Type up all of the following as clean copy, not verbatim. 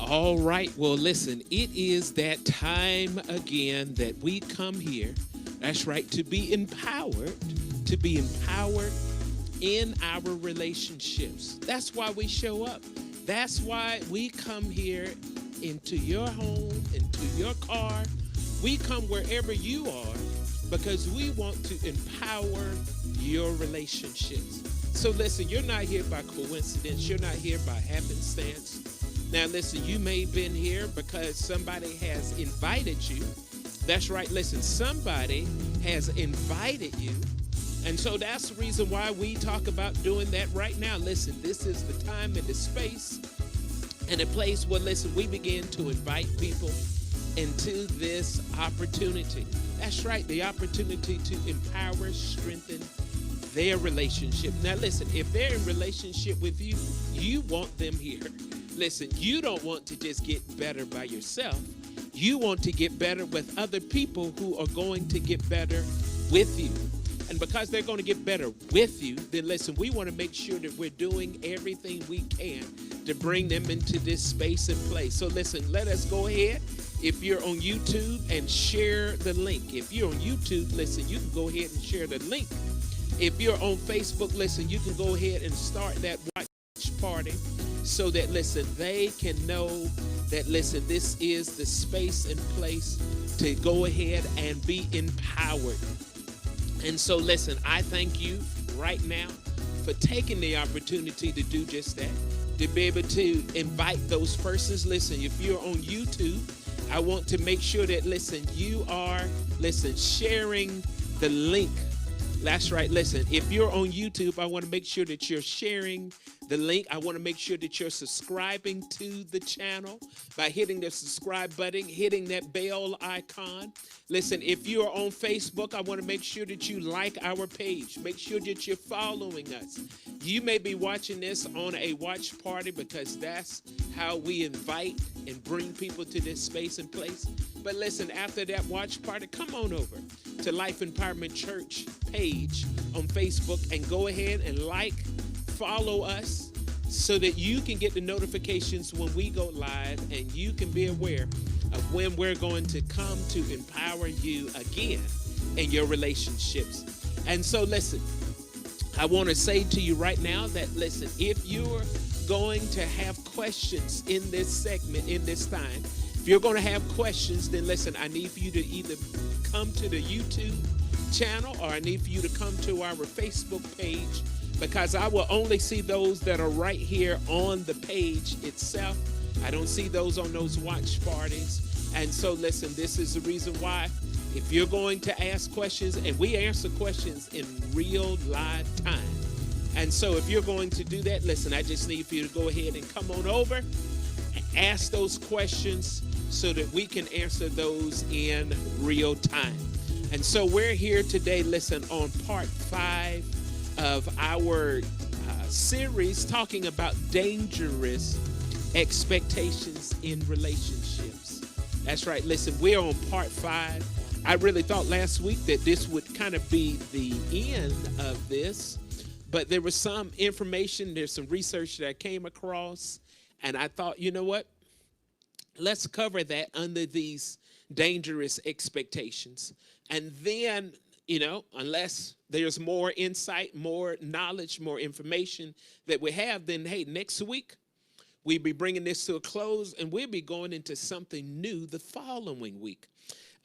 All right. Well, listen, it is that time again that we come here. That's right, to be empowered in our relationships. That's why we show up. That's why we come here into your home, into your car. We come wherever you are because we want to empower your relationships. So listen, you're not here by coincidence. You're not here by happenstance. Now listen, you may have been here because somebody has invited you. That's right, listen, somebody has invited you. And so that's the reason why we talk about doing that right now. Listen, this is the time and the space and a place where, listen, we begin to invite people into this opportunity. That's right, the opportunity to empower, strengthen their relationship. Now listen, if they're in relationship with you, you want them here. Listen, you don't want to just get better by yourself. You want to get better with other people who are going to get better with you. And because they're going to get better with you, then listen, we want to make sure that we're doing everything we can to bring them into this space and place. So listen, let us go ahead. If you're on YouTube, and share the link. If you're on YouTube, listen, you can go ahead and share the link. If you're on Facebook, listen, you can go ahead and start that watch party so that, listen, they can know that, listen, this is the space and place to go ahead and be empowered. And so, listen, I thank you right now for taking the opportunity to do just that, to be able to invite those persons. Listen, if you're on YouTube, I want to make sure that, listen, you are, listen, sharing the link. That's right. Listen, if you're on YouTube, I want to make sure that you're sharing the link. I want to make sure that you're subscribing to the channel by hitting the subscribe button, hitting that bell icon. Listen, if you're on Facebook, I want to make sure that you like our page. Make sure that you're following us. You may be watching this on a watch party because that's how we invite and bring people to this space and place. But listen, after that watch party, come on over to Life Empowerment Church page on Facebook and go ahead and follow us so that you can get the notifications when we go live and you can be aware of when we're going to come to empower you again in your relationships. And so listen, I want to say to you right now that, listen, if you're going to have questions in this segment, in this time, if you're going to have questions, then listen, I need for you to either come to the YouTube channel or I need for you to come to our Facebook page, because I will only see those that are right here on the page itself. I don't see those on those watch parties. And so listen, this is the reason why, if you're going to ask questions, and we answer questions in real live time. And so if you're going to do that, listen, I just need for you to go ahead and come on over and ask those questions so that we can answer those in real time. And so we're here today, listen, on part 5 of our series talking about dangerous expectations in relationships. That's right. Listen, we're on part 5. I really thought last week that this would kind of be the end of this, but there was some information, there's some research that I came across, and I thought, you know what? Let's cover that under these dangerous expectations. And then, you know, unless there's more insight, more knowledge, more information that we have, then, hey, next week, we'll be bringing this to a close, and we'll be going into something new the following week.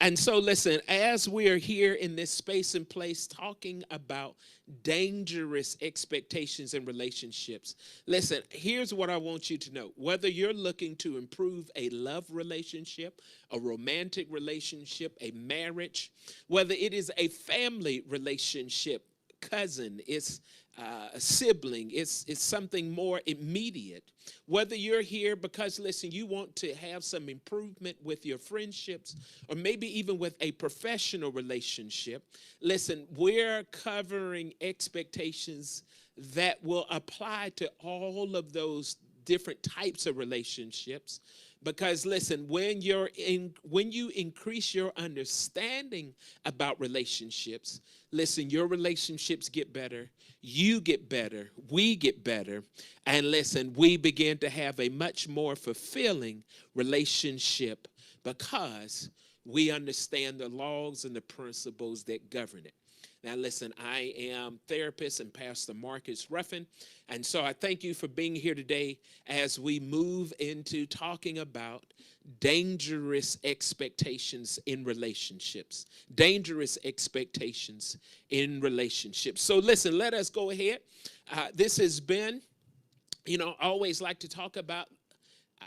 And so, listen, as we are here in this space and place talking about dangerous expectations in relationships, listen, here's what I want you to know. Whether you're looking to improve a love relationship, a romantic relationship, a marriage, whether it is a family relationship, cousin, it's a sibling, it's something more immediate. Whether you're here because, listen, you want to have some improvement with your friendships or maybe even with a professional relationship, listen, we're covering expectations that will apply to all of those different types of relationships, Because listen, when you increase your understanding about relationships, listen, your relationships get better, you get better, we get better, and listen, we begin to have a much more fulfilling relationship because we understand the laws and the principles that govern it. Now, listen, I am therapist and Pastor Marcus Ruffin, and so I thank you for being here today as we move into talking about dangerous expectations in relationships. Dangerous expectations in relationships. So listen, let us go ahead. This has been, I always like to talk about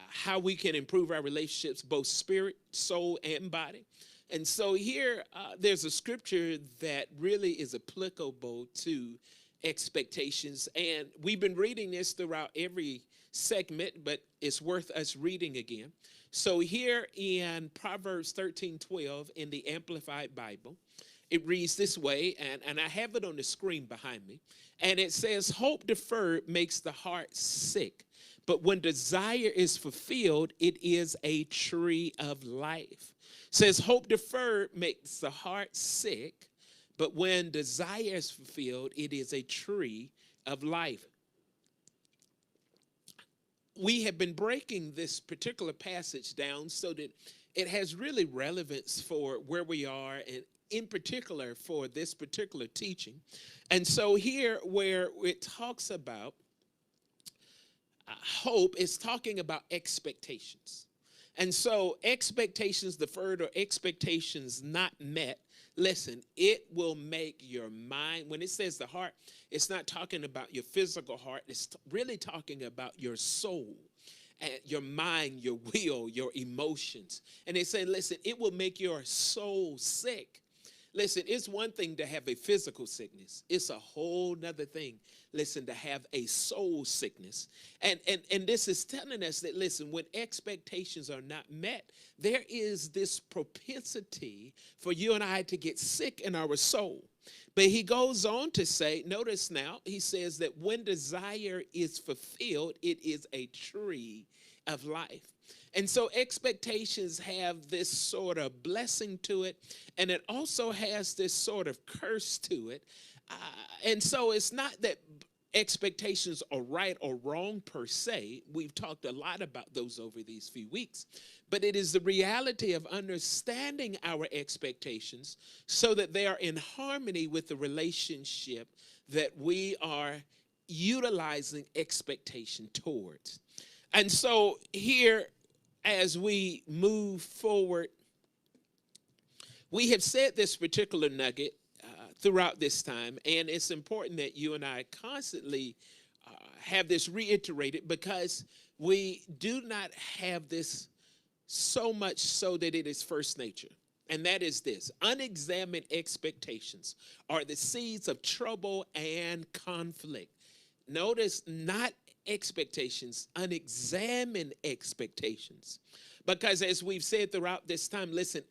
how we can improve our relationships, both spirit, soul, and body. And so here, there's a scripture that really is applicable to expectations. And we've been reading this throughout every segment, but it's worth us reading again. So here in Proverbs 13:12 in the Amplified Bible, it reads this way, and I have it on the screen behind me. And it says, hope deferred makes the heart sick, but when desire is fulfilled, it is a tree of life. Says hope deferred makes the heart sick, but when desire is fulfilled, it is a tree of life. We have been breaking this particular passage down so that it has really relevance for where we are, and in particular for this particular teaching. And so here where it talks about hope, is talking about expectations. And so expectations deferred or expectations not met, listen, it will make your mind, when it says the heart, it's not talking about your physical heart. It's really talking about your soul, and your mind, your will, your emotions. And they say, listen, it will make your soul sick. Listen, it's one thing to have a physical sickness. It's a whole nother thing, listen, to have a soul sickness. And this is telling us that, listen, when expectations are not met, there is this propensity for you and I to get sick in our soul. But he goes on to say, notice now, he says that when desire is fulfilled, it is a tree of life. And so expectations have this sort of blessing to it, and it also has this sort of curse to it. And so it's not that expectations are right or wrong per se. We've talked a lot about those over these few weeks. But it is the reality of understanding our expectations so that they are in harmony with the relationship that we are utilizing expectation towards. And so here, as we move forward, we have said this particular nugget throughout this time, and it's important that you and I constantly have this reiterated, because we do not have this so much so that it is first nature. And that is this: unexamined expectations are the seeds of trouble and conflict. Notice, not expectations, unexamined expectations. Because as we've said throughout this time, listen,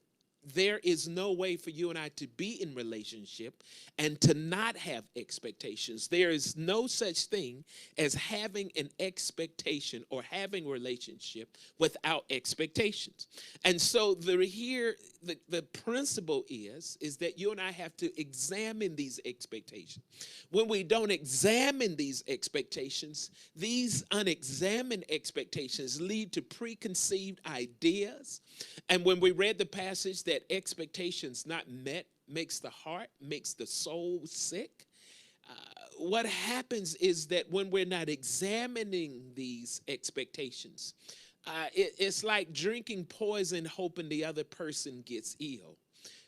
there is no way for you and I to be in relationship and to not have expectations. There is no such thing as having an expectation or having a relationship without expectations. And so the principle is that you and I have to examine these expectations. When we don't examine these expectations, these unexamined expectations lead to preconceived ideas. And when we read the passage that expectations not met makes the heart, makes the soul sick, what happens is that when we're not examining these expectations, it's like drinking poison hoping the other person gets ill.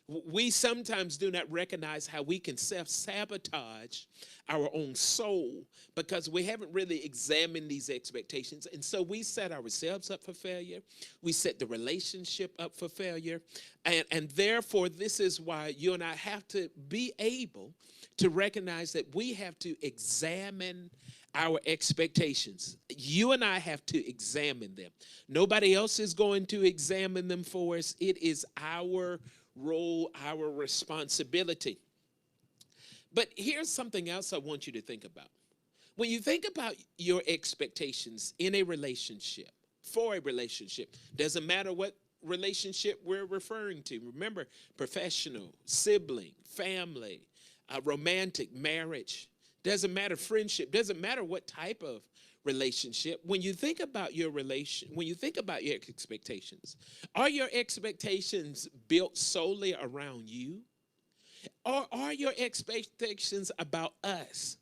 We sometimes do not recognize how we can self-sabotage our own soul because we haven't really examined these expectations. And so we set ourselves up for failure. We set the relationship up for failure. And therefore, this is why you and I have to be able to recognize that we have to examine our expectations. You and I have to examine them. Nobody else is going to examine them for us. It is our role, our responsibility. But here's something else I want you to think about. When you think about your expectations in a relationship, for a relationship. Doesn't matter what relationship we're referring to. Remember, professional, sibling, family, romantic, marriage. Doesn't matter, friendship. Doesn't matter what type of relationship. When you think about your when you think about your expectations, are your expectations built solely around you? Or are your expectations about us?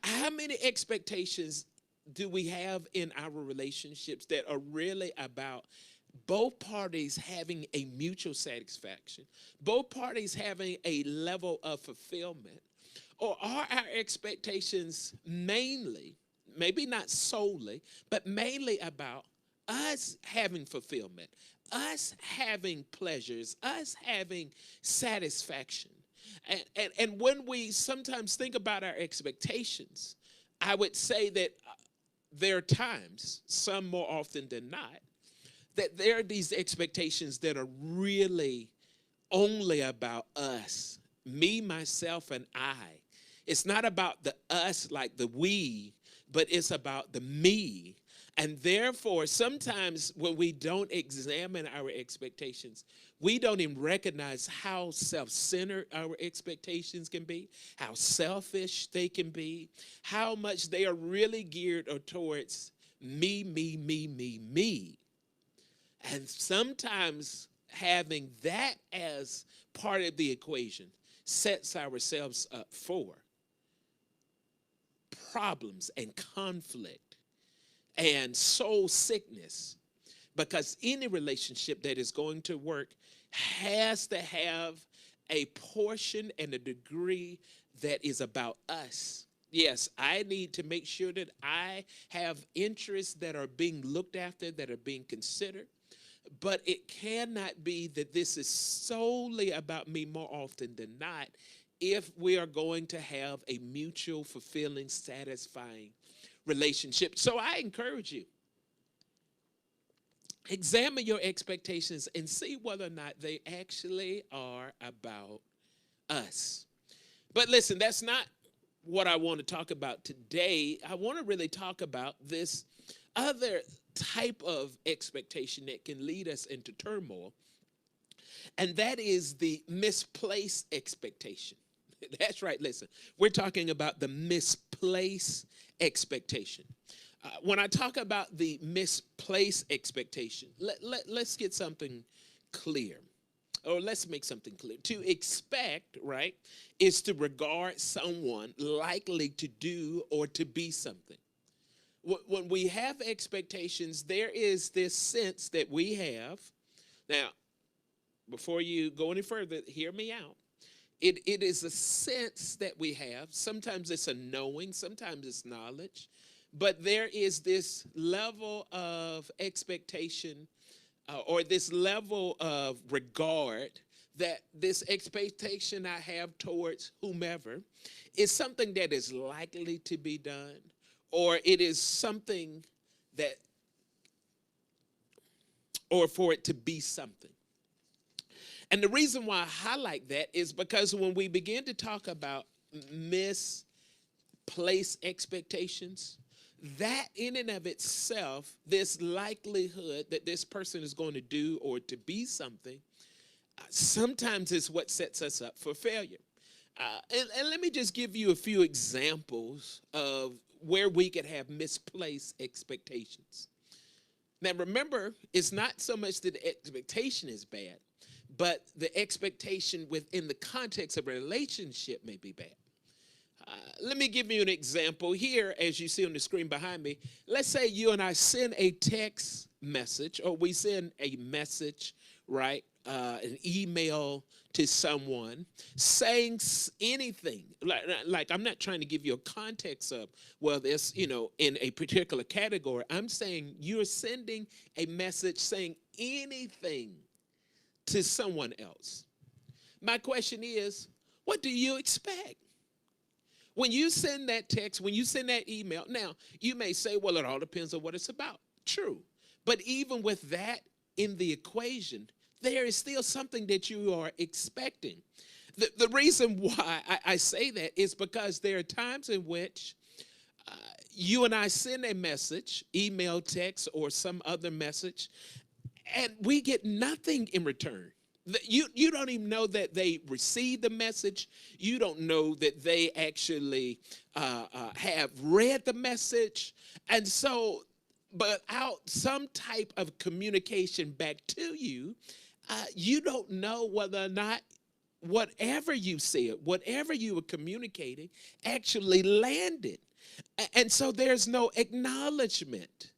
How many expectations do we have in our relationships that are really about both parties having a mutual satisfaction, both parties having a level of fulfillment? Or are our expectations mainly, maybe not solely, but mainly about us having fulfillment, us having pleasures, us having satisfaction? And when we sometimes think about our expectations, I would say that there are times, some more often than not, that there are these expectations that are really only about us, me, myself, and I. It's not about the us like the we, but it's about the me. And therefore, sometimes when we don't examine our expectations, we don't even recognize how self-centered our expectations can be, how selfish they can be, how much they are really geared towards me, me, me, me, me. And sometimes having that as part of the equation sets ourselves up for problems and conflict and soul sickness, because any relationship that is going to work has to have a portion and a degree that is about us. Yes, I need to make sure that I have interests that are being looked after, that are being considered. But it cannot be that this is solely about me more often than not if we are going to have a mutual, fulfilling, satisfying relationship. So I encourage you, examine your expectations and see whether or not they actually are about us. But listen, that's not what I want to talk about today. I want to really talk about this other type of expectation that can lead us into turmoil, and that is the misplaced expectation. That's right, listen, we're talking about the misplaced expectation. When I talk about the misplaced expectation, let's get something clear, or let's make something clear. To expect, right, is to regard someone likely to do or to be something. When we have expectations, there is this sense that we have. Now, before you go any further, hear me out. It is a sense that we have. Sometimes it's a knowing, sometimes it's knowledge. But there is this level of expectation or this level of regard that this expectation I have towards whomever is something that is likely to be done, or it is something that, or for it to be something. And the reason why I highlight that is because when we begin to talk about misplaced expectations, that in and of itself, this likelihood that this person is going to do or to be something, sometimes is what sets us up for failure. And let me just give you a few examples of where we could have misplaced expectations. Now, remember, it's not so much that the expectation is bad, but the expectation within the context of a relationship may be bad. Let me give you an example here, as you see on the screen behind me. Let's say you and I send a text message, or we send a message, right, an email to someone saying anything. Like I'm not trying to give you a context of, well, this, in a particular category. I'm saying you're sending a message saying anything to someone else. My question is, what do you expect? When you send that text, when you send that email, now, you may say, well, it all depends on what it's about. True. But even with that in the equation, there is still something that you are expecting. The reason why I say that is because there are times in which you and I send a message, email, text, or some other message, and we get nothing in return. You don't even know that they received the message. You don't know that they actually have read the message. And so, without some type of communication back to you, you don't know whether or not whatever you said, whatever you were communicating, actually landed. And so there's no acknowledgement.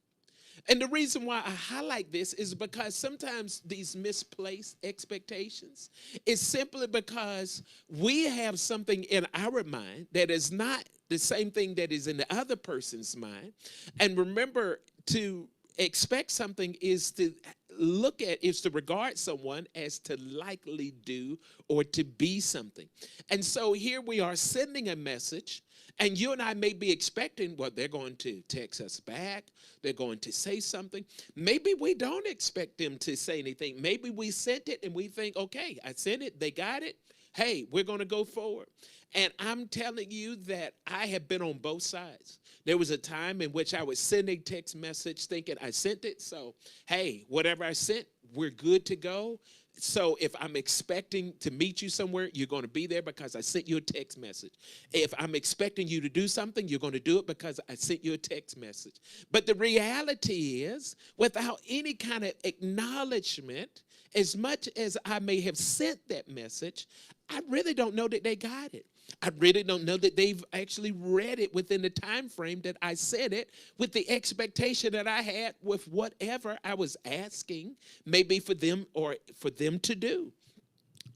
And the reason why I highlight this is because sometimes these misplaced expectations is simply because we have something in our mind that is not the same thing that is in the other person's mind. And remember, to expect something is to is to regard someone as to likely do or to be something. And so here we are sending a message, and you and I may be expecting, well, they're going to text us back. They're going to say something. Maybe we don't expect them to say anything. Maybe we sent it and we think, okay, I sent it. They got it. Hey, we're going to go forward. And I'm telling you that I have been on both sides. There was a time in which I would send a text message thinking I sent it. So, hey, whatever I sent, we're good to go. So if I'm expecting to meet you somewhere, you're going to be there because I sent you a text message. If I'm expecting you to do something, you're going to do it because I sent you a text message. But the reality is, without any kind of acknowledgement, as much as I may have sent that message, I really don't know that they got it. I really don't know that they've actually read it within the time frame that I said it, with the expectation that I had with whatever I was asking, maybe for them or for them to do.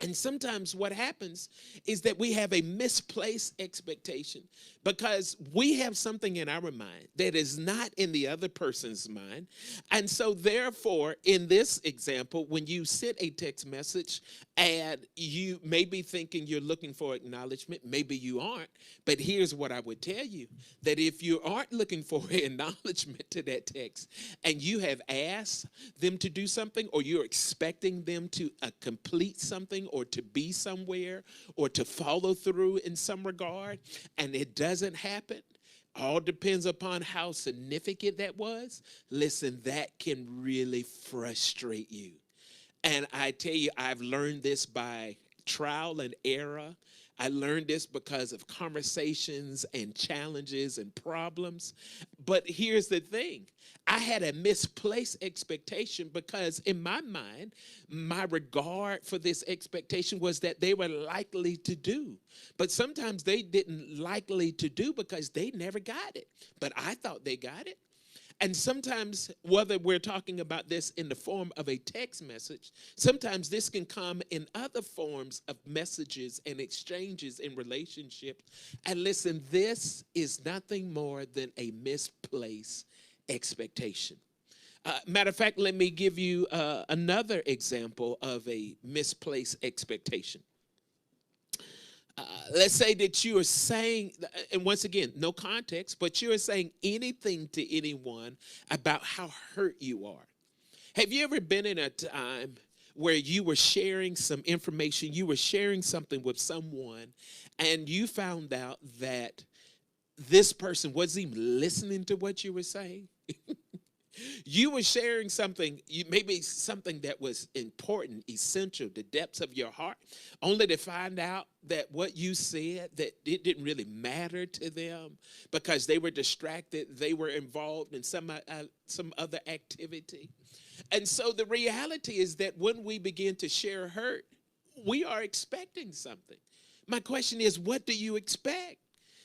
And sometimes what happens is that we have a misplaced expectation because we have something in our mind that is not in the other person's mind. And so therefore, in this example, when you send a text message and you may be thinking you're looking for acknowledgement, maybe you aren't. But here's what I would tell you, that if you aren't looking for acknowledgement to that text and you have asked them to do something, or you're expecting them to complete something or to be somewhere or to follow through in some regard, and it doesn't happen, all depends upon how significant that was. Listen, that can really frustrate you. And I tell you, I've learned this by trial and error. I learned this because of conversations and challenges and problems. But here's the thing. I had a misplaced expectation because in my mind, my regard for this expectation was that they were likely to do. But sometimes they didn't likely to do because they never got it. But I thought they got it. And sometimes, whether we're talking about this in the form of a text message, sometimes this can come in other forms of messages and exchanges in relationships. And listen, this is nothing more than a misplaced expectation. Matter of fact, let me give you another example of a misplaced expectation. Let's say that you are saying, and once again, no context, but you are saying anything to anyone about how hurt you are. Have you ever been in a time where you were sharing some information, you were sharing something with someone, and you found out that this person wasn't even listening to what you were saying? You were sharing something, maybe something that was important, essential, the depths of your heart, only to find out that what you said, that it didn't really matter to them because they were distracted, they were involved in some other activity. And so the reality is that when we begin to share hurt, we are expecting something. My question is, what do you expect?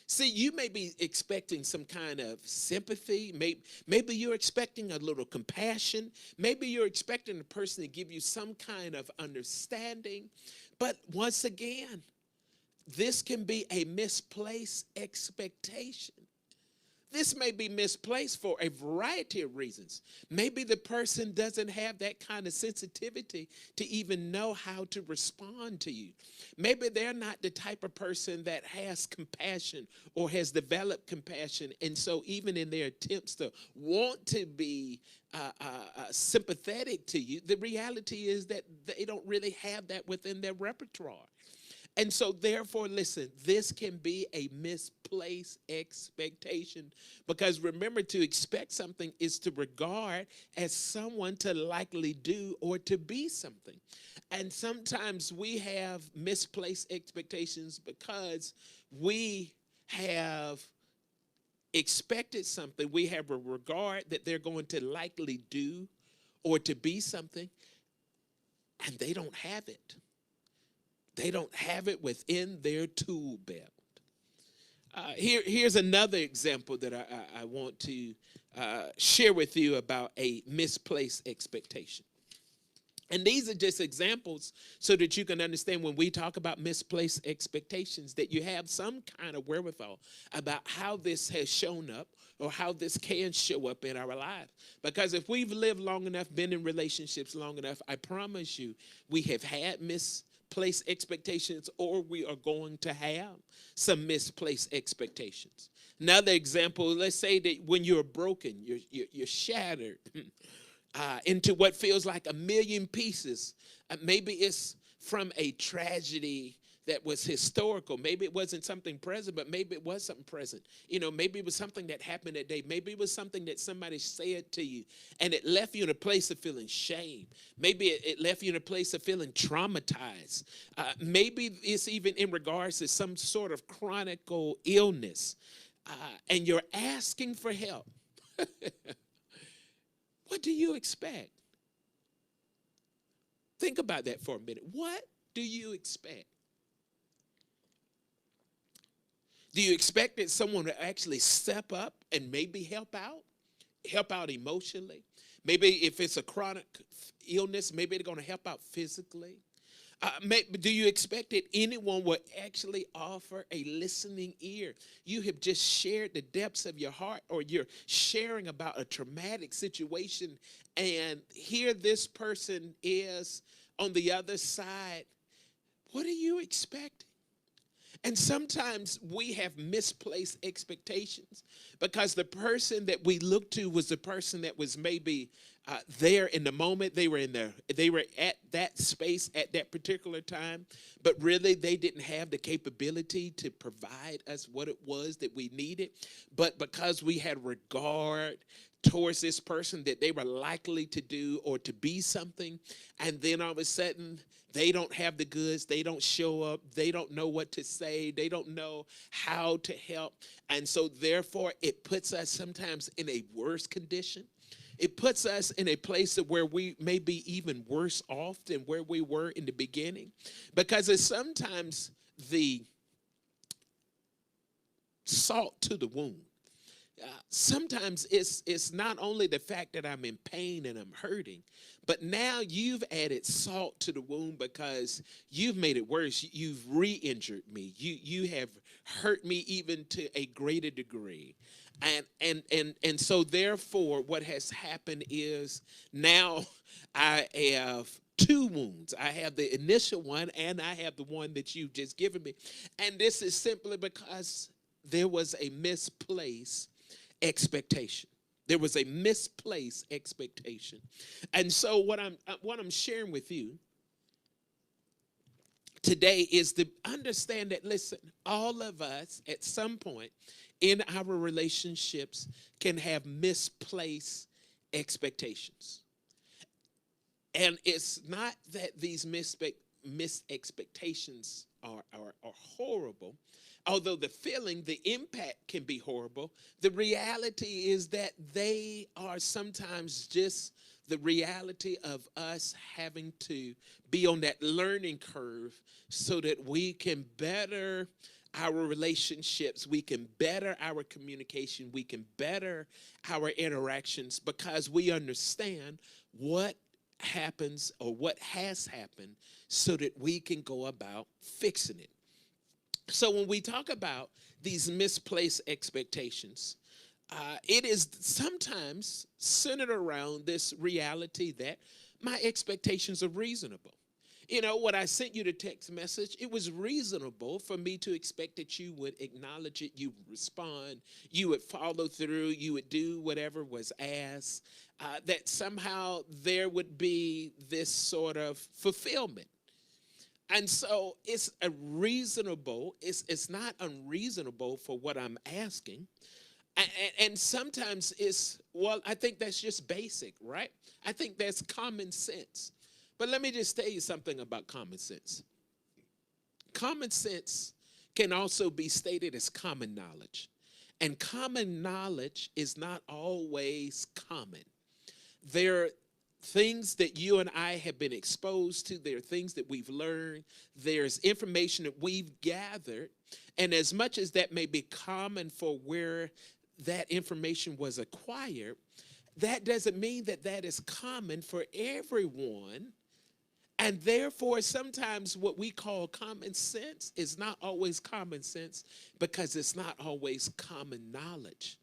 See, you may be expecting some kind of sympathy. Maybe you're expecting a little compassion. Maybe you're expecting the person to give you some kind of understanding. But once again, this can be a misplaced expectation. This may be misplaced for a variety of reasons. Maybe the person doesn't have that kind of sensitivity to even know how to respond to you. Maybe they're not the type of person that has compassion or has developed compassion. And so even in their attempts to want to be sympathetic to you, the reality is that they don't really have that within their repertoire. And so therefore, listen, this can be a misplaced expectation, because remember, to expect something is to regard as someone to likely do or to be something. And sometimes we have misplaced expectations because we have expected something. We have a regard that they're going to likely do or to be something, and they don't have it. They don't have it within their tool belt. Here's another example that I want to share with you about a misplaced expectation. And these are just examples so that you can understand, when we talk about misplaced expectations, that you have some kind of wherewithal about how this has shown up or how this can show up in our lives. Because if we've lived long enough, been in relationships long enough, I promise you, we have had misplaced expectations, or we are going to have some misplaced expectations. Another example, let's say that when you're broken, you're shattered into what feels like a million pieces. Maybe it's from a tragedy that was historical. Maybe it wasn't something present, but maybe it was something present. Maybe it was something that happened that day. Maybe it was something that somebody said to you, and it left you in a place of feeling shame. Maybe it left you in a place of feeling traumatized. Maybe it's even in regards to some sort of chronic illness, and you're asking for help. What do you expect? Think about that for a minute. What do you expect? Do you expect that someone will actually step up and maybe help out emotionally? Maybe if it's a chronic illness, maybe they're going to help out physically. Do you expect that anyone will actually offer a listening ear? You have just shared the depths of your heart, or you're sharing about a traumatic situation, and here this person is on the other side. What are you expecting? And sometimes we have misplaced expectations because the person that we look to was the person that was maybe there in the moment. They were at that space at that particular time, but really they didn't have the capability to provide us what it was that we needed. But because we had regard towards this person, that they were likely to do or to be something, and then all of a sudden they don't have the goods, they don't show up, they don't know what to say, they don't know how to help. And so therefore it puts us sometimes in a worse condition. It puts us in a place of where we may be even worse off than where we were in the beginning, because it's sometimes the salt to the wound. Sometimes it's not only the fact that I'm in pain and I'm hurting, but now you've added salt to the wound because you've made it worse. You've re-injured me. You have hurt me even to a greater degree. And so therefore what has happened is now I have two wounds. I have the initial one and I have the one that you've just given me. And this is simply because there was a misplaced expectation. There was a misplaced expectation. And so what I'm sharing with you today is to understand that, listen, all of us at some point in our relationships can have misplaced expectations. And it's not that these missed expectations are horrible. Although the feeling, the impact can be horrible, the reality is that they are sometimes just the reality of us having to be on that learning curve so that we can better our relationships, we can better our communication, we can better our interactions, because we understand what happens or what has happened so that we can go about fixing it. So when we talk about these misplaced expectations, it is sometimes centered around this reality that my expectations are reasonable. You know, when I sent you the text message, it was reasonable for me to expect that you would acknowledge it, you would respond, you would follow through, you would do whatever was asked, that somehow there would be this sort of fulfillment. And so it's it's not unreasonable for what I'm asking. And sometimes I think that's just basic, right? I think that's common sense. But let me just tell you something about common sense. Common sense can also be stated as common knowledge. And common knowledge is not always common. There are things that you and I have been exposed to. There are things that we've learned. There's information that we've gathered. And as much as that may be common for where that information was acquired, that doesn't mean that that is common for everyone. And therefore, sometimes what we call common sense is not always common sense because it's not always common knowledge.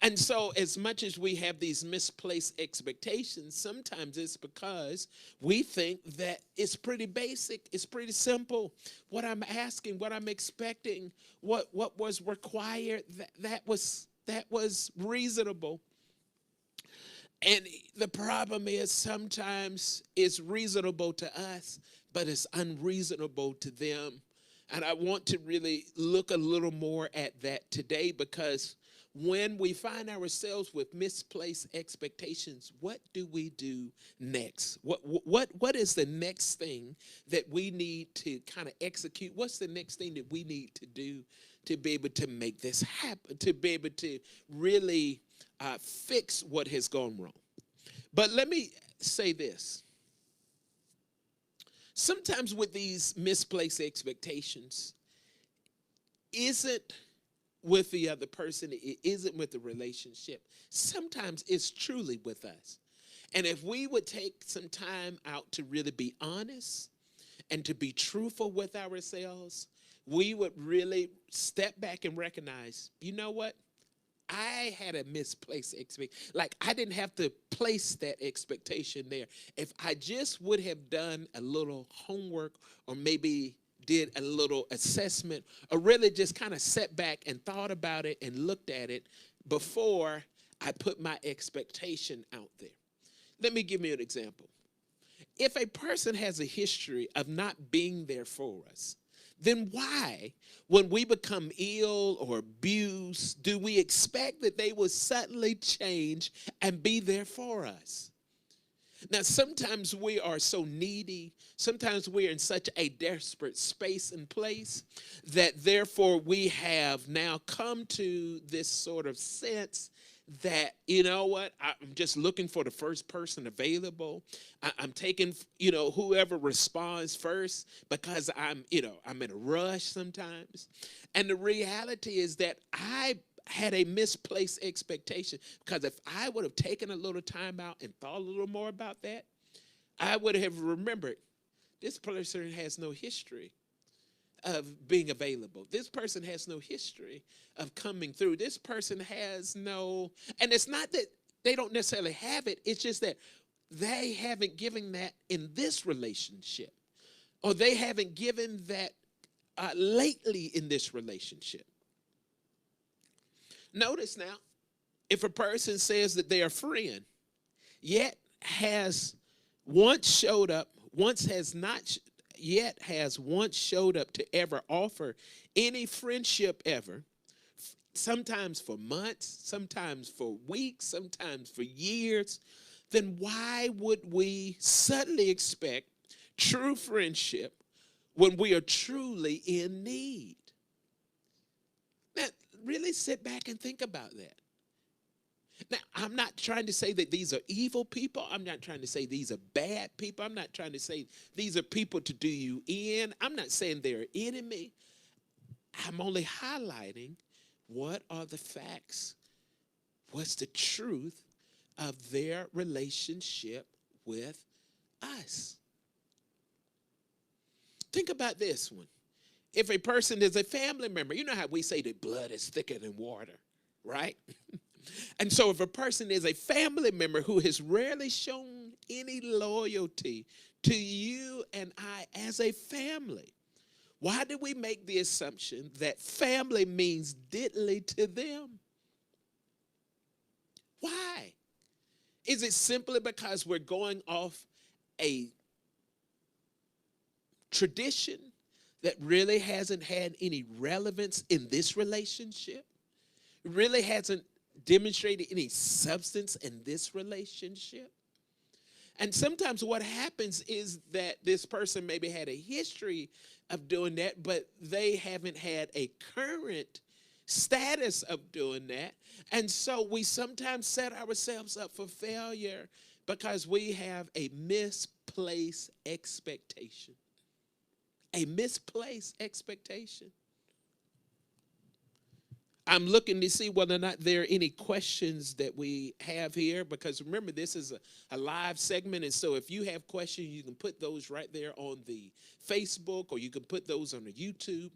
And so as much as we have these misplaced expectations, sometimes it's because we think that it's pretty basic, it's pretty simple. What I'm asking, what I'm expecting, what was required, that was reasonable. And the problem is sometimes it's reasonable to us, but it's unreasonable to them. And I want to really look a little more at that today, because when we find ourselves with misplaced expectations, what do we do next? What is the next thing that we need to kind of execute? What's the next thing that we need to do to be able to make this happen, to be able to really fix what has gone wrong? But let me say this. Sometimes with these misplaced expectations, isn't with the other person, it isn't with the relationship. Sometimes it's truly with us. And if we would take some time out to really be honest and to be truthful with ourselves, we would really step back and recognize, you know what? I had a misplaced expectation. Like, I didn't have to place that expectation there. If I just would have done a little homework, or maybe did a little assessment, or really just kind of sat back and thought about it and looked at it before I put my expectation out there. Let me give you an example. If a person has a history of not being there for us, then why, when we become ill or abused, do we expect that they will suddenly change and be there for us? Now, sometimes we are so needy, sometimes we're in such a desperate space and place that therefore we have now come to this sort of sense that, you know what, I'm just looking for the first person available. I'm taking, whoever responds first, because I'm in a rush sometimes. And the reality is that I had a misplaced expectation, because if I would have taken a little time out and thought a little more about that, I would have remembered this person has no history of being available. This person has no history of coming through. This person has no, and it's not that they don't necessarily have it, it's just that they haven't given that in this relationship, or they haven't given that lately in this relationship. Notice now, if a person says that they are a friend, yet has once showed up, once has not yet has once showed up to ever offer any friendship ever, sometimes for months, sometimes for weeks, sometimes for years, then why would we suddenly expect true friendship when we are truly in need? Now, really sit back and think about that. Now, I'm not trying to say that these are evil people. I'm not trying to say these are bad people. I'm not trying to say these are people to do you in. I'm not saying they're an enemy. I'm only highlighting what are the facts, what's the truth of their relationship with us. Think about this one. If a person is a family member, you know how we say that blood is thicker than water, right? And so if a person is a family member who has rarely shown any loyalty to you and I as a family, why do we make the assumption that family means diddly to them? Why? Is it simply because we're going off a tradition that really hasn't had any relevance in this relationship, really hasn't demonstrated any substance in this relationship. And sometimes what happens is that this person maybe had a history of doing that, but they haven't had a current status of doing that. And so we sometimes set ourselves up for failure because we have a misplaced expectation. A misplaced expectation. I'm looking to see whether or not there are any questions that we have here, because remember, this is a live segment, and so if you have questions, you can put those right there on the Facebook, or you can put those on the YouTube,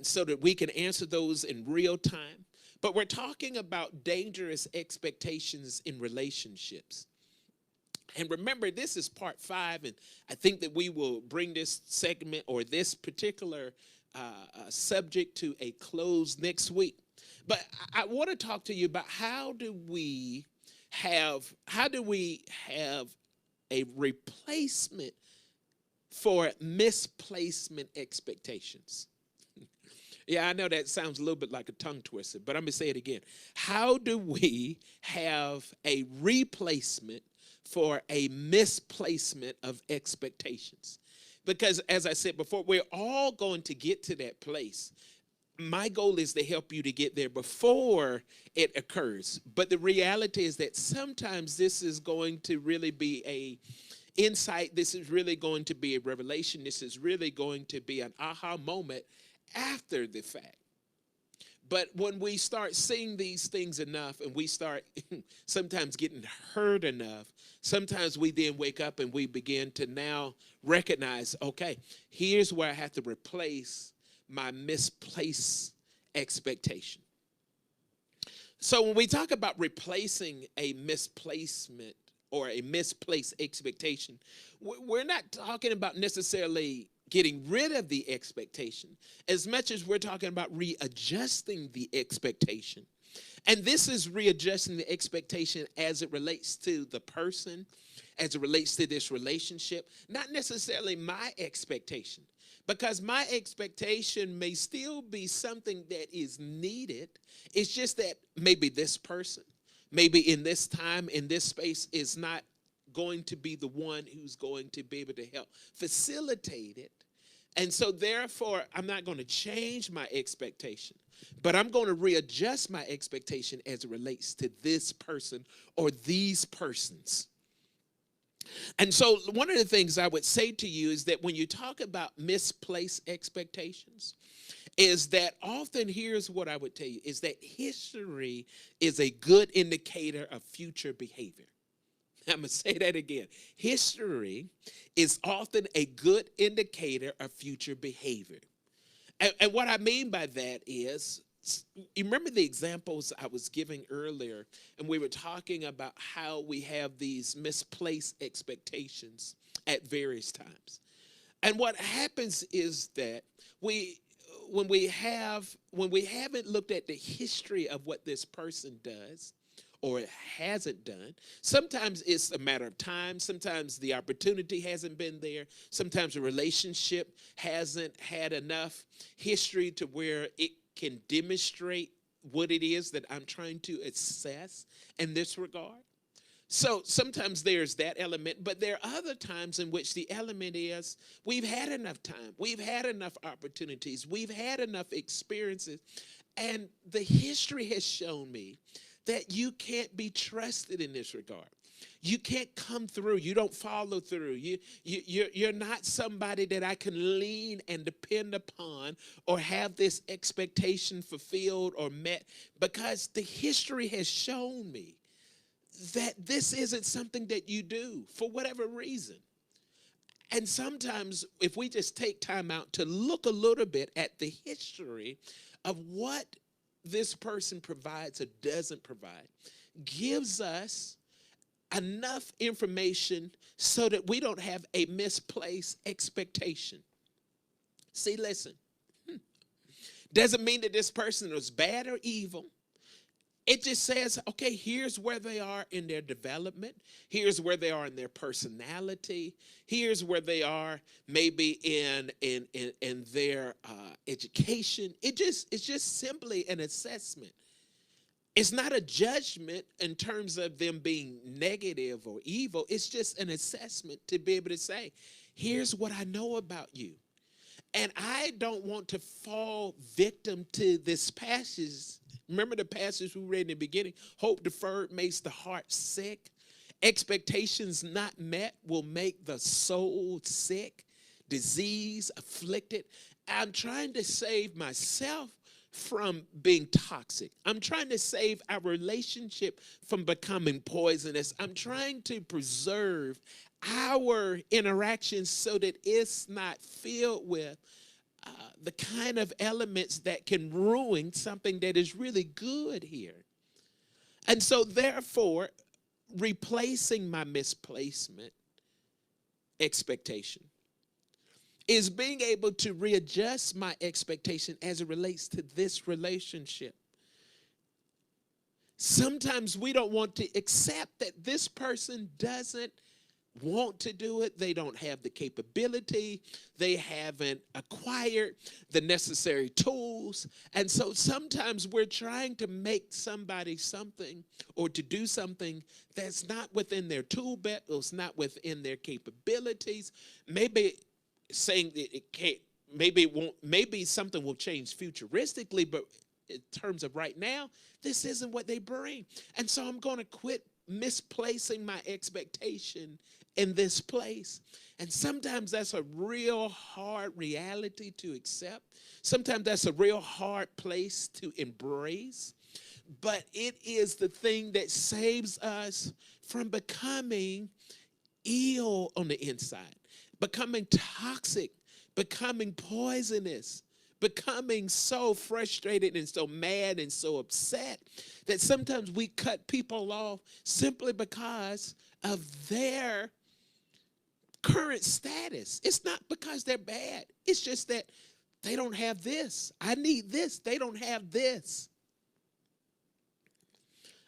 so that we can answer those in real time. But we're talking about dangerous expectations in relationships. And remember, this is part 5, and I think that we will bring this segment or this particular subject to a close next week. But I want to talk to you about how do we have a replacement for misplacement expectations. Yeah, I know that sounds a little bit like a tongue twister, but I'm going to say it again. How do we have a replacement for a misplacement of expectations? Because as I said before, we're all going to get to that place. My goal is to help you to get there before it occurs. But the reality is that sometimes this is going to really be a insight. This is really going to be a revelation. This is really going to be an aha moment after the fact. But when we start seeing these things enough, and we start sometimes getting hurt enough, sometimes we then wake up and we begin to now recognize, okay, here's where I have to replace my misplaced expectation. So when we talk about replacing a misplacement or a misplaced expectation, we're not talking about necessarily getting rid of the expectation as much as we're talking about readjusting the expectation. And this is readjusting the expectation as it relates to the person, as it relates to this relationship, not necessarily my expectation, because my expectation may still be something that is needed. It's just that maybe this person, maybe in this time, in this space, is not going to be the one who's going to be able to help facilitate it. And so therefore, I'm not going to change my expectation, but I'm going to readjust my expectation as it relates to this person or these persons. And so one of the things I would say to you is that when you talk about misplaced expectations, is that often, here's what I would tell you, is that history is a good indicator of future behavior. I'm going to say that again. History is often a good indicator of future behavior. And what I mean by that is, you remember the examples I was giving earlier, and we were talking about how we have these misplaced expectations at various times. And what happens is that when we haven't looked at the history of what this person does or hasn't done, sometimes it's a matter of time. Sometimes the opportunity hasn't been there. Sometimes the relationship hasn't had enough history to where it can demonstrate what it is that I'm trying to assess in this regard. So sometimes there's that element, but there are other times in which the element is we've had enough time, we've had enough opportunities, we've had enough experiences, and the history has shown me that you can't be trusted in this regard. You can't come through. You don't follow through. You're not somebody that I can lean and depend upon or have this expectation fulfilled or met, because the history has shown me that this isn't something that you do for whatever reason. And sometimes if we just take time out to look a little bit at the history of what this person provides or doesn't provide, gives us enough information so that we don't have a misplaced expectation. See, listen, doesn't mean that this person was bad or evil. It just says, okay, here's where they are in their development. Here's where they are in their personality. Here's where they are maybe in their education. It's just simply an assessment. It's not a judgment in terms of them being negative or evil. It's just an assessment to be able to say, here's what I know about you. And I don't want to fall victim to this passage. Remember the passage we read in the beginning? Hope deferred makes the heart sick. Expectations not met will make the soul sick, disease, afflicted. I'm trying to save myself from being toxic. I'm trying to save our relationship from becoming poisonous. I'm trying to preserve our interactions so that it's not filled with the kind of elements that can ruin something that is really good here. And so therefore, replacing my misplacement expectation is being able to readjust my expectation as it relates to this relationship. Sometimes we don't want to accept that this person doesn't want to do it. They don't have the capability. They haven't acquired the necessary tools. And so sometimes we're trying to make somebody something or to do something that's not within their tool belt, or it's not within their capabilities. Maybe saying that it can't, maybe it won't, maybe something will change futuristically, but in terms of right now, this isn't what they bring. And so I'm going to quit misplacing my expectation in this place. And sometimes that's a real hard reality to accept. Sometimes that's a real hard place to embrace. But it is the thing that saves us from becoming ill on the inside, becoming toxic, becoming poisonous, becoming so frustrated and so mad and so upset that sometimes we cut people off simply because of their current status. It's not because they're bad. It's just that they don't have this. I need this. They don't have this.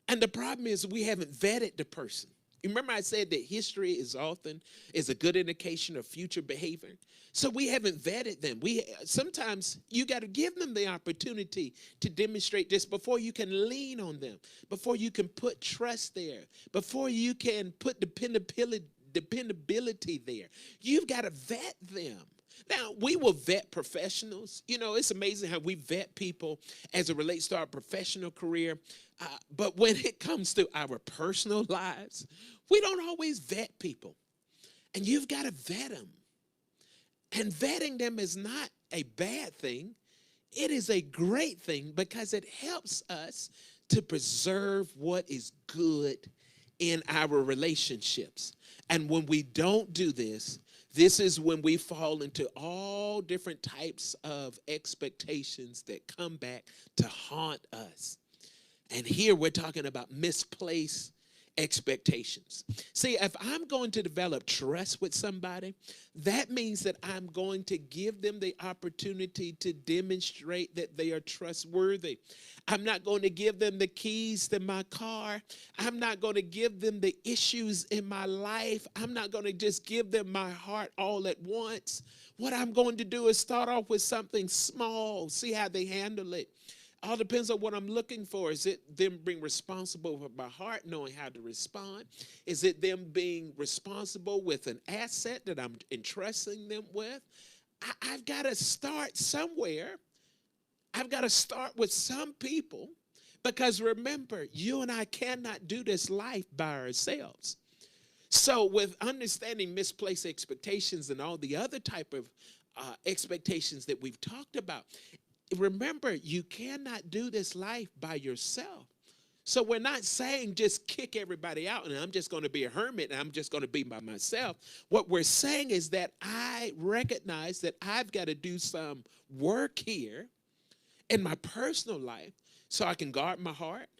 And the problem is we haven't vetted the person. Remember I said that history is a good indication of future behavior. So we haven't vetted them. Sometimes you got to give them the opportunity to demonstrate this before you can lean on them, before you can put trust there, before you can put dependability there. You've got to vet them. Now, we will vet professionals. You know, it's amazing how we vet people as it relates to our professional career. But when it comes to our personal lives, we don't always vet people. And you've got to vet them. And vetting them is not a bad thing. It is a great thing because it helps us to preserve what is good in our relationships. And when we don't do this, this is when we fall into all different types of expectations that come back to haunt us. And here we're talking about misplaced expectations. See, if I'm going to develop trust with somebody, that means that I'm going to give them the opportunity to demonstrate that they are trustworthy. I'm not going to give them the keys to my car. I'm not going to give them the issues in my life. I'm not going to just give them my heart all at once. What I'm going to do is start off with something small, see how they handle it. All depends on what I'm looking for. Is it them being responsible for my heart, knowing how to respond? Is it them being responsible with an asset that I'm entrusting them with? I've got to start somewhere. I've got to start with some people, because remember, you and I cannot do this life by ourselves. So with understanding misplaced expectations and all the other type of expectations that we've talked about, remember, you cannot do this life by yourself. So we're not saying just kick everybody out and I'm just going to be a hermit and I'm just going to be by myself. What we're saying is that I recognize that I've got to do some work here in my personal life so I can guard my heart.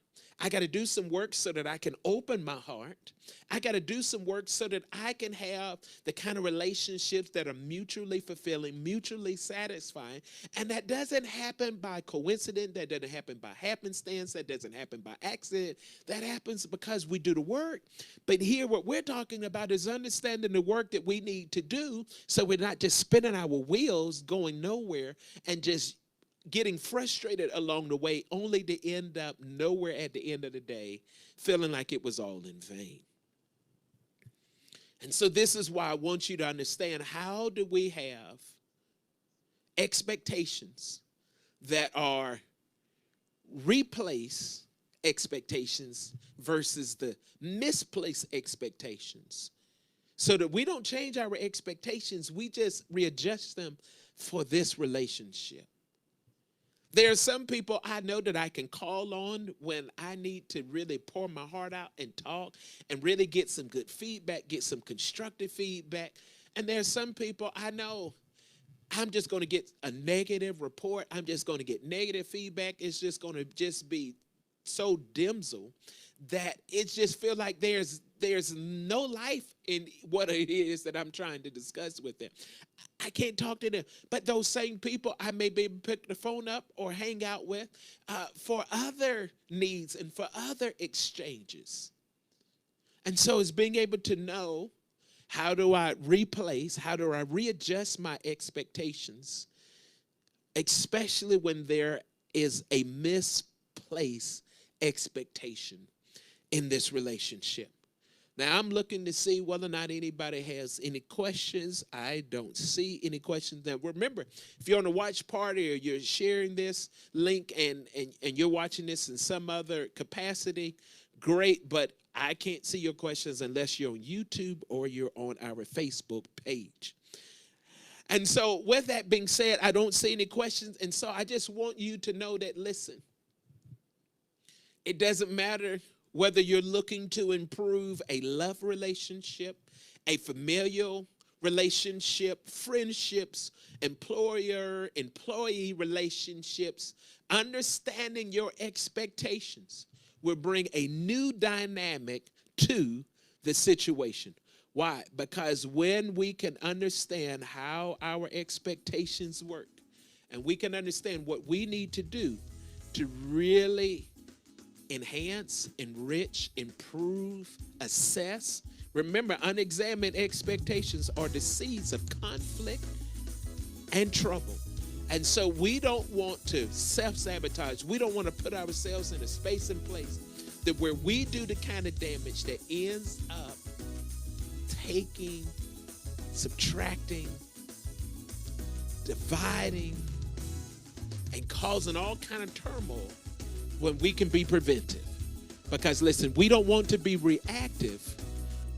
I got to do some work so that I can open my heart. I got to do some work so that I can have the kind of relationships that are mutually fulfilling, mutually satisfying. And that doesn't happen by coincidence. That doesn't happen by happenstance. That doesn't happen by accident. That happens because we do the work. But here, what we're talking about is understanding the work that we need to do so we're not just spinning our wheels, going nowhere, and just getting frustrated along the way, only to end up nowhere at the end of the day, feeling like it was all in vain. And so this is why I want you to understand, how do we have expectations that are replaced expectations versus the misplaced expectations, so that we don't change our expectations, we just readjust them for this relationship. There are some people I know that I can call on when I need to really pour my heart out and talk and really get some good feedback, get some constructive feedback. And there are some people I know I'm just going to get a negative report. I'm just going to get negative feedback. It's just going to just be so dimsel that it just feels like there's no life in what it is that I'm trying to discuss with them. I can't talk to them. But those same people, I may be able to pick the phone up or hang out with for other needs and for other exchanges. And so it's being able to know, how do I readjust my expectations, especially when there is a misplaced expectation in this relationship. Now, I'm looking to see whether or not anybody has any questions. I don't see any questions. Now, remember, if you're on a watch party or you're sharing this link and you're watching this in some other capacity, great, but I can't see your questions unless you're on YouTube or you're on our Facebook page. And so with that being said, I don't see any questions. And so I just want you to know that, listen, it doesn't matter whether you're looking to improve a love relationship, a familial relationship, friendships, employer-employee relationships, understanding your expectations will bring a new dynamic to the situation. Why? Because when we can understand how our expectations work, and we can understand what we need to do to really enhance, enrich, improve, assess. Remember, unexamined expectations are the seeds of conflict and trouble. And so we don't want to self-sabotage. We don't want to put ourselves in a space and place that where we do the kind of damage that ends up taking, subtracting, dividing, and causing all kind of turmoil when we can be preventive. Because listen, we don't want to be reactive.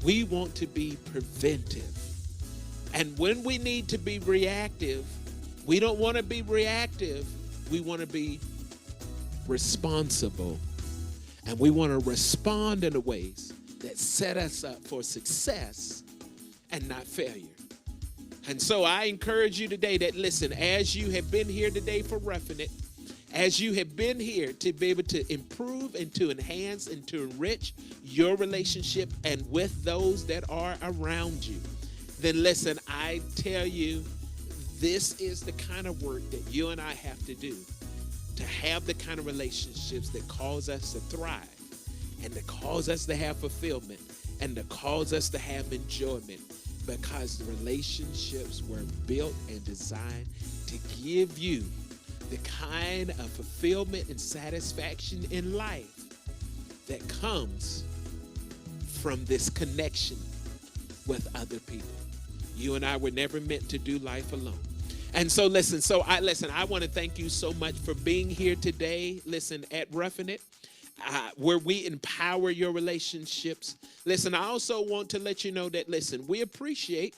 We want to be preventive. And when we need to be reactive, we don't want to be reactive. We want to be responsible. And we want to respond in the ways that set us up for success and not failure. And so I encourage you today that, listen, as you have been here today for Ruffin It, as you have been here to be able to improve and to enhance and to enrich your relationship and with those that are around you, then listen, I tell you, this is the kind of work that you and I have to do to have the kind of relationships that cause us to thrive and that cause us to have fulfillment and that cause us to have enjoyment, because the relationships were built and designed to give you the kind of fulfillment and satisfaction in life that comes from this connection with other people. You and I were never meant to do life alone. And so listen, I want to thank you so much for being here today. Listen, at Ruffin It, where we empower your relationships. Listen, I also want to let you know that, listen, we appreciate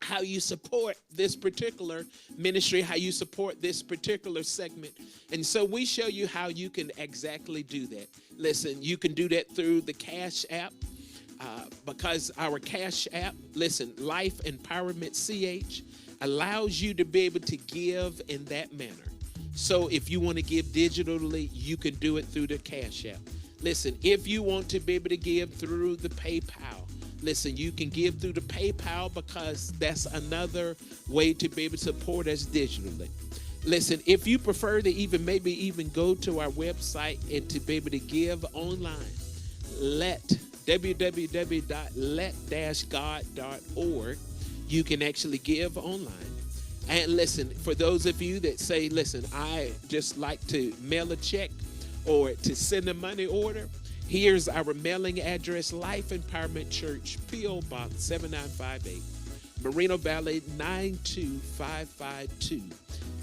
how you support this particular ministry, how you support this particular segment. And so we show you how you can exactly do that. Listen, you can do that through the Cash App, because our Cash App, listen, LifeEmpowermentCh, allows you to be able to give in that manner. So if you want to give digitally, you can do it through the Cash App. Listen, if you want to be able to give through the PayPal, listen, you can give through the PayPal because that's another way to be able to support us digitally. Listen, if you prefer to maybe even go to our website and to be able to give online, www.let-god.org. You can actually give online. And listen, for those of you that say, listen, I just like to mail a check or to send a money order, here's our mailing address: Life Empowerment Church, P.O. Box 7958, Moreno Valley 92552.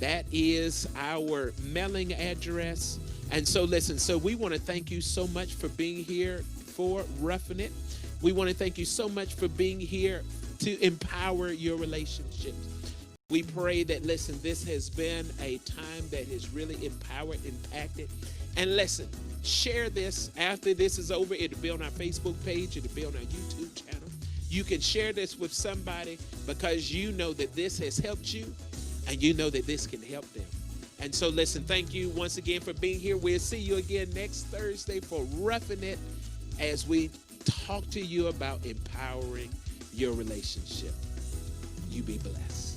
That is our mailing address. And so listen, so we want to thank you so much for being here for Ruffin'. We want to thank you so much for being here to empower your relationships. We pray that, listen, this has been a time that has really empowered, impacted. And listen, share this after this is over. It'll be on our Facebook page. It'll be on our YouTube channel. You can share this with somebody because you know that this has helped you and you know that this can help them. And so, listen, thank you once again for being here. We'll see you again next Thursday for Ruffin' It as we talk to you about empowering your relationship. You be blessed.